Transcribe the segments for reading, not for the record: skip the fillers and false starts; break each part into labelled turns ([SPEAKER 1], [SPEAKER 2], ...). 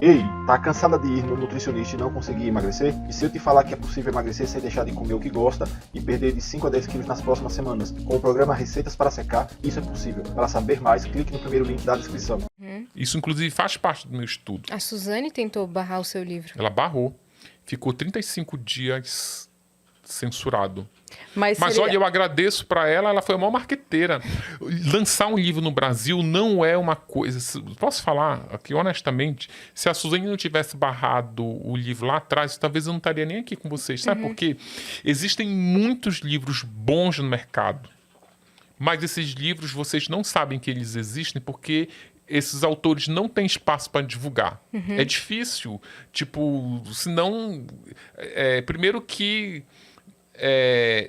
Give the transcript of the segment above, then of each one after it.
[SPEAKER 1] Ei, tá cansada de ir no nutricionista e não conseguir emagrecer? E se eu te falar que é possível emagrecer sem deixar de comer o que gosta e perder de 5 a 10 quilos nas próximas semanas? Com o programa Receitas para Secar, isso é possível. Para saber mais, clique no primeiro link da descrição.
[SPEAKER 2] Isso, inclusive, faz parte do meu estudo.
[SPEAKER 3] A Suzane tentou barrar o seu livro.
[SPEAKER 2] Ela barrou. Ficou 35 dias censurado.
[SPEAKER 4] Mas
[SPEAKER 2] Olha, eu agradeço para ela, ela foi a maior marqueteira. Lançar um livro no Brasil não é uma coisa... Posso falar aqui, honestamente, se a Suzane não tivesse barrado o livro lá atrás, talvez eu não estaria nem aqui com vocês. Sabe por quê? Existem muitos livros bons no mercado, mas esses livros vocês não sabem que eles existem porque esses autores não têm espaço para divulgar. É difícil. Tipo, senão... primeiro que...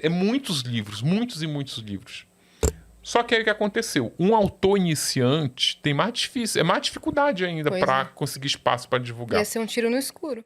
[SPEAKER 2] muitos livros, muitos e muitos livros. Só que aí o que aconteceu? Um autor iniciante tem mais difícil, mais dificuldade ainda para conseguir espaço para divulgar.
[SPEAKER 3] Ia ser um tiro no escuro.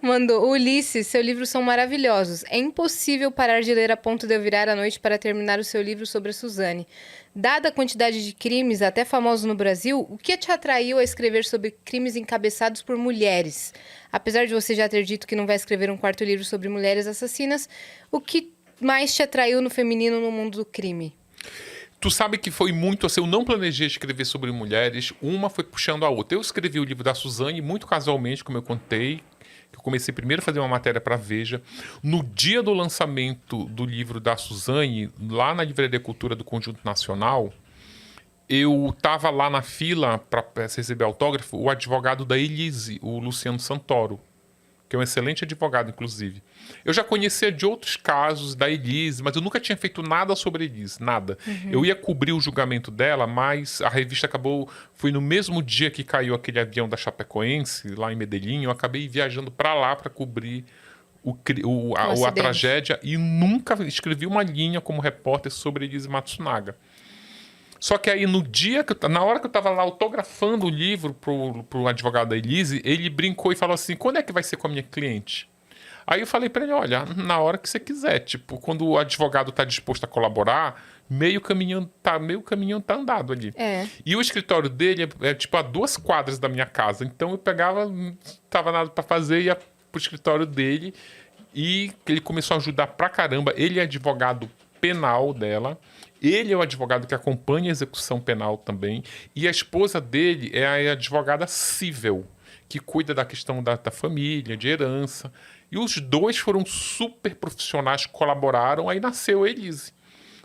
[SPEAKER 3] Mandou: Ulisses, seus livros são maravilhosos. É impossível parar de ler a ponto de eu virar à noite para terminar o seu livro sobre a Suzane. Dada a quantidade de crimes, até famosos no Brasil, o que te atraiu a escrever sobre crimes encabeçados por mulheres? Apesar de você já ter dito que não vai escrever um quarto livro sobre mulheres assassinas, o que mais te atraiu no feminino no mundo do crime?
[SPEAKER 2] Tu sabe que foi muito assim, eu não planejei escrever sobre mulheres, uma foi puxando a outra. Eu escrevi o livro da Suzane, muito casualmente, como eu contei. Eu comecei primeiro a fazer uma matéria para a Veja. No dia do lançamento do livro da Suzane, lá na Livraria Cultura do Conjunto Nacional, eu estava lá na fila para receber autógrafo, o advogado da Elise, o Luciano Santoro, que é um excelente advogado, inclusive. Eu já conhecia de outros casos da Elise, mas eu nunca tinha feito nada sobre a Elise, nada. Eu ia cobrir o julgamento dela, mas a revista acabou... Foi no mesmo dia que caiu aquele avião da Chapecoense, lá em Medellín, eu acabei viajando para lá para cobrir a tragédia e nunca escrevi uma linha como repórter sobre Elise Matsunaga. Só que aí na hora que eu estava lá autografando o livro pro advogado da Elise, ele brincou e falou assim: quando é que vai ser com a minha cliente? Aí eu falei para ele: olha, na hora que você quiser. Tipo, quando o advogado está disposto a colaborar, meio caminho tá andado ali. E o escritório dele é tipo a 2 quadras da minha casa. Então eu pegava, tava nada para fazer, ia pro escritório dele e ele começou a ajudar pra caramba. Ele é advogado penal dela. Ele é o advogado que acompanha a execução penal também. E a esposa dele é a advogada civil, que cuida da questão da família, de herança. E os dois foram super profissionais, colaboraram. Aí nasceu a Elise.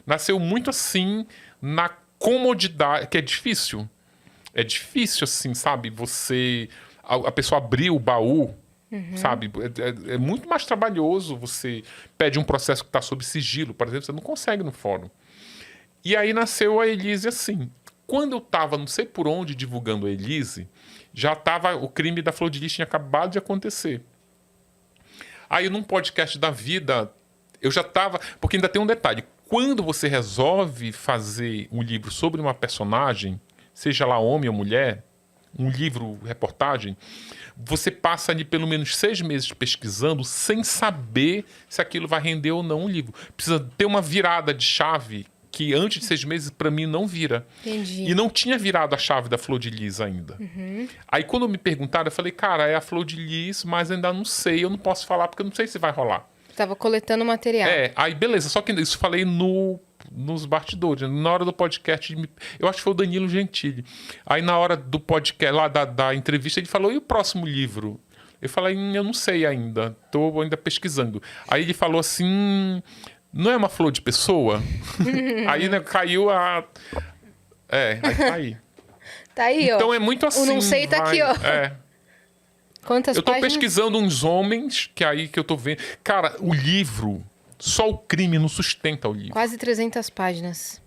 [SPEAKER 2] Nasceu muito assim, na comodidade, que é difícil. É difícil, assim, sabe? A pessoa abrir o baú, sabe? É muito mais trabalhoso. Você pede um processo que está sob sigilo, por exemplo, você não consegue no fórum. E aí nasceu a Elise assim. Quando eu estava, não sei por onde, divulgando a Elise, já estava, o crime da Flor de Lis tinha acabado de acontecer. Aí num podcast da vida, eu já estava... Porque ainda tem um detalhe. Quando você resolve fazer um livro sobre uma personagem, seja lá homem ou mulher, um livro, reportagem, você passa ali pelo menos 6 meses pesquisando sem saber se aquilo vai render ou não um livro. Precisa ter uma virada de chave que antes de 6 meses, para mim, não vira.
[SPEAKER 3] Entendi.
[SPEAKER 2] E não tinha virado a chave da Flor de Lis ainda. Aí, quando me perguntaram, eu falei, cara, é a Flor de Lis, mas ainda não sei, eu não posso falar, porque eu não sei se vai rolar.
[SPEAKER 3] Tava coletando material.
[SPEAKER 2] Aí beleza, só que isso falei nos bastidores, na hora do podcast, eu acho que foi o Danilo Gentili. Aí, na hora do podcast, lá da entrevista, ele falou, e o próximo livro? Eu falei, eu não sei ainda, tô ainda pesquisando. Aí ele falou assim... Não é uma flor de pessoa? Aí, né, caiu a... aí tá aí.
[SPEAKER 3] Tá aí, ó.
[SPEAKER 2] Então é muito assim.
[SPEAKER 3] O não sei tá aqui, ó. Quantas
[SPEAKER 2] eu tô
[SPEAKER 3] páginas?
[SPEAKER 2] pesquisando uns homens, que aí que eu tô vendo. Cara, o livro, só o crime não sustenta o livro.
[SPEAKER 3] Quase 300 páginas.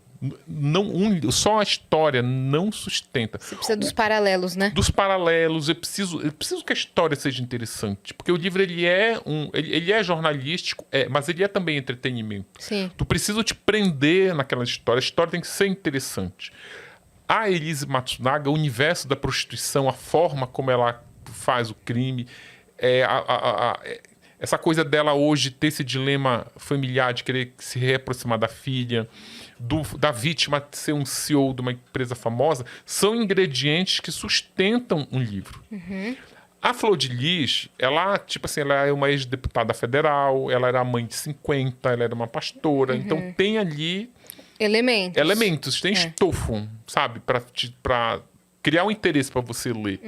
[SPEAKER 2] Só a história não sustenta.
[SPEAKER 3] Você precisa dos paralelos, né?
[SPEAKER 2] Dos paralelos. Eu preciso que a história seja interessante. Porque o livro, ele é jornalístico, mas ele é também entretenimento.
[SPEAKER 3] Sim.
[SPEAKER 2] Tu precisa te prender naquela história. A história tem que ser interessante. A Elise Matsunaga, o universo da prostituição, a forma como ela faz o crime, essa coisa dela hoje ter esse dilema familiar de querer se reaproximar da filha, da vítima ser um CEO de uma empresa famosa, são ingredientes que sustentam um livro. A Flor de Lis, ela, tipo assim, ela é uma ex-deputada federal, ela era mãe de 50, ela era uma pastora, então tem ali elementos, tem estofo, sabe, para criar um interesse para você ler.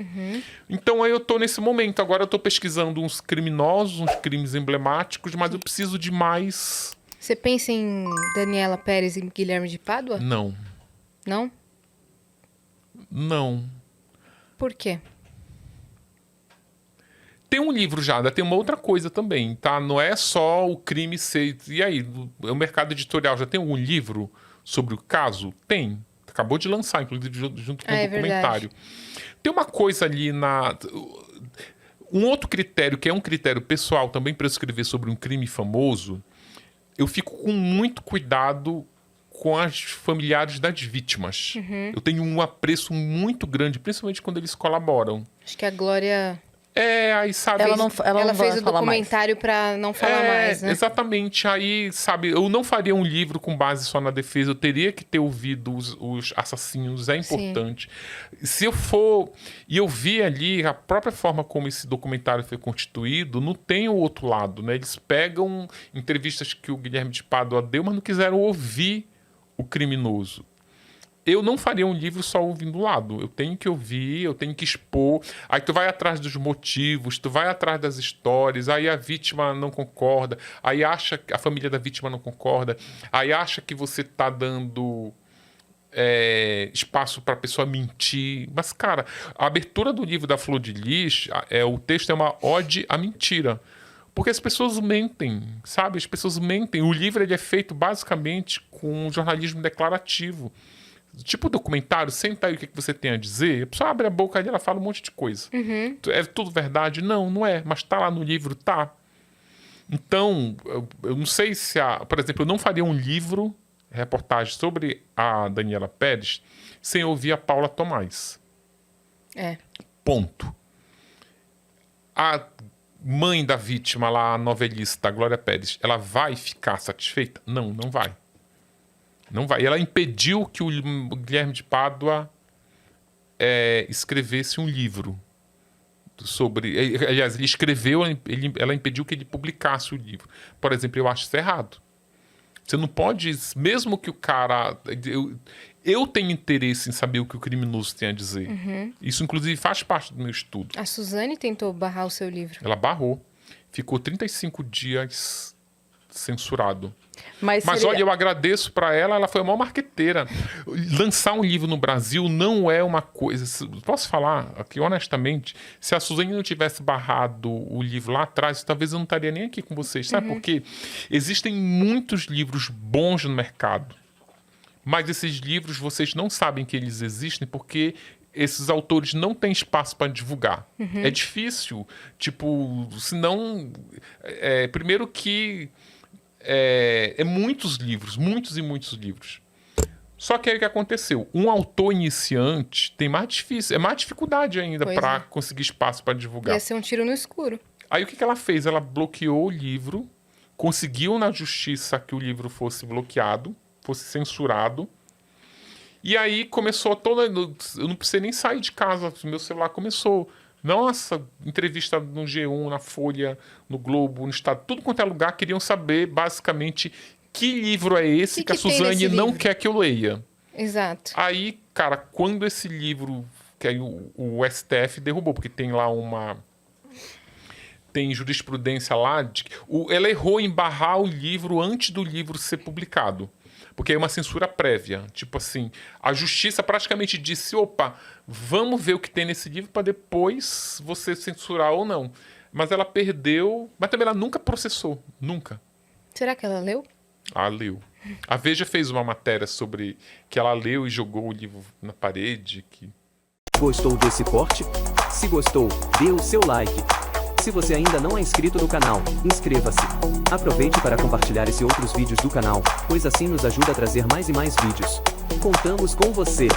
[SPEAKER 2] Então aí eu tô nesse momento, agora eu tô pesquisando uns criminosos, uns crimes emblemáticos, mas eu preciso de mais...
[SPEAKER 3] Você pensa em Daniela Pérez e Guilherme de Pádua?
[SPEAKER 2] Não.
[SPEAKER 3] Não?
[SPEAKER 2] Não.
[SPEAKER 3] Por quê?
[SPEAKER 2] Tem um livro já, ainda tem uma outra coisa também, tá? Não é só o crime ser... E aí, o mercado editorial já tem algum livro sobre o caso? Tem. Acabou de lançar, inclusive, junto com o documentário. Tem uma coisa ali na... Um outro critério, que é um critério pessoal também para escrever sobre um crime famoso, eu fico com muito cuidado com as familiares das vítimas. Eu tenho um apreço muito grande, principalmente quando eles colaboram.
[SPEAKER 3] Acho que a Glória...
[SPEAKER 2] aí sabe...
[SPEAKER 3] Ela fez o documentário para não falar mais, né?
[SPEAKER 2] Exatamente. Aí, sabe, eu não faria um livro com base só na defesa, eu teria que ter ouvido os assassinos, é importante. Sim. Se eu for... E eu vi ali a própria forma como esse documentário foi constituído, não tem o outro lado, né? Eles pegam entrevistas que o Guilherme de Pádua deu, mas não quiseram ouvir o criminoso. Eu não faria um livro só ouvindo o lado. Eu tenho que ouvir, eu tenho que expor. Aí tu vai atrás dos motivos, tu vai atrás das histórias, aí a vítima não concorda, aí acha que a família da vítima não concorda, aí acha que você tá dando espaço para a pessoa mentir. Mas, cara, a abertura do livro da Flor de Lis, o texto é uma ode à mentira. Porque as pessoas mentem, sabe? As pessoas mentem. O livro ele é feito basicamente com um jornalismo declarativo. Tipo documentário, senta aí o que você tem a dizer. A pessoa abre a boca e ela fala um monte de coisa. É tudo verdade? Não, não é. Mas tá lá no livro, tá. Então, eu não sei se... Por exemplo, eu não faria um livro, reportagem sobre a Daniela Pérez, sem ouvir a Paula Tomás. Ponto. A mãe da vítima lá, a novelista, a Glória Pérez, ela vai ficar satisfeita? Não, não vai. Não vai. E ela impediu que o Guilherme de Pádua escrevesse um livro sobre... Aliás, ele escreveu, ela impediu que ele publicasse o livro. Por exemplo, eu acho isso errado. Você não pode... Mesmo que o cara... Eu tenho interesse em saber o que o criminoso tem a dizer. Isso, inclusive, faz parte do meu estudo.
[SPEAKER 3] A Suzane tentou barrar o seu livro.
[SPEAKER 2] Ela barrou. Ficou 35 dias censurado. Mas olha, eu agradeço para ela foi a maior marqueteira. Lançar um livro no Brasil não é uma coisa... Posso falar aqui honestamente? Se a Suzane não tivesse barrado o livro lá atrás, talvez eu não estaria nem aqui com vocês. Sabe por quê? Existem muitos livros bons no mercado, mas esses livros vocês não sabem que eles existem porque esses autores não têm espaço para divulgar. É difícil. Tipo, senão... primeiro que... muitos livros, muitos e muitos livros. Só que aí o que aconteceu? Um autor iniciante tem mais dificuldade ainda para conseguir espaço para divulgar.
[SPEAKER 3] Ia ser um tiro no escuro.
[SPEAKER 2] Aí o que ela fez? Ela bloqueou o livro, conseguiu na justiça que o livro fosse bloqueado, fosse censurado. E aí começou toda... Eu não precisei nem sair de casa, meu celular começou... Nossa, entrevista no G1, na Folha, no Globo, no Estado, tudo quanto é lugar, queriam saber, basicamente, que livro é esse que a Suzane não quer que eu leia.
[SPEAKER 3] Exato.
[SPEAKER 2] Aí, cara, quando esse livro, que aí o STF derrubou, porque tem lá tem jurisprudência lá, ela errou em barrar o livro antes do livro ser publicado. Porque é uma censura prévia. Tipo assim, a justiça praticamente disse, opa, vamos ver o que tem nesse livro para depois você censurar ou não. Mas ela perdeu, mas também ela nunca processou, nunca.
[SPEAKER 3] Será que ela leu?
[SPEAKER 2] Ah, leu. A Veja fez uma matéria sobre que ela leu e jogou o livro na parede.
[SPEAKER 4] Gostou desse corte? Se gostou, dê o seu like. Se você ainda não é inscrito no canal, inscreva-se. Aproveite para compartilhar esse e outros vídeos do canal, pois assim nos ajuda a trazer mais e mais vídeos. Contamos com você!